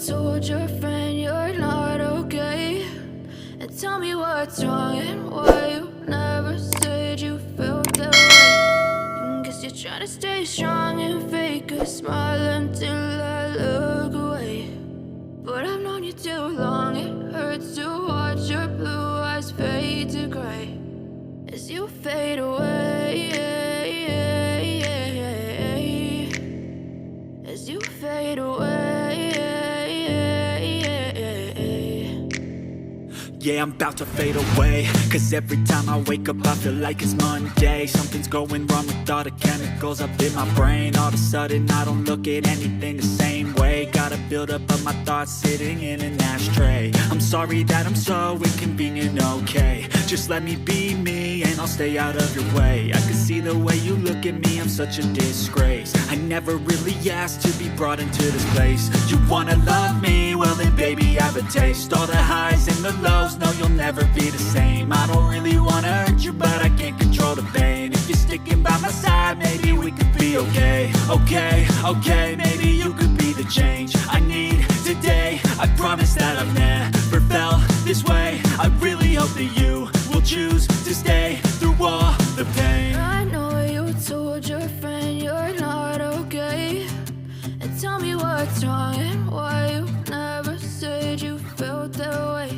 told your friend you're not okay, and tell me what's wrong and why you never said you felt that way. Guess you're trying to stay strong and fake a smile until I look away. But I've known you too long, it hurts to watch your blue eyes fade to gray as you fade away, as you fade away. Yeah, I'm about to fade away, cause every time I wake up I feel like it's Monday. Something's going wrong with all the chemicals up in my brain. All of a sudden I don't look at anything the same way. Got a buildup of my thoughts sitting in an ashtray. I'm sorry that I'm so inconvenient, okay. Just let me be me and I'll stay out of your way. I can see the way you look at me, I'm such a disgrace. I never really asked to be brought into this place. You wanna love me? Well then baby have a taste. All the highs and the lows, no you'll never be the same. I don't really wanna hurt you but I can't control the pain. If you're sticking by my side maybe we could be okay. Okay, maybe you could be the change I need today. I promise that I've never felt this way. I really hope that you will choose to stay through all the pain. I know you told your friend you're not okay, and tell me what's wrong and why you never said you felt that way.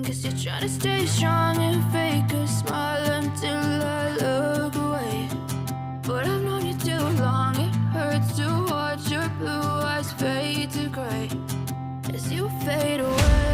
Guess you're trying to stay strong and fake a smile until I look away. But I've known you too long, it hurts to watch your blue eyes fade to gray as you fade away.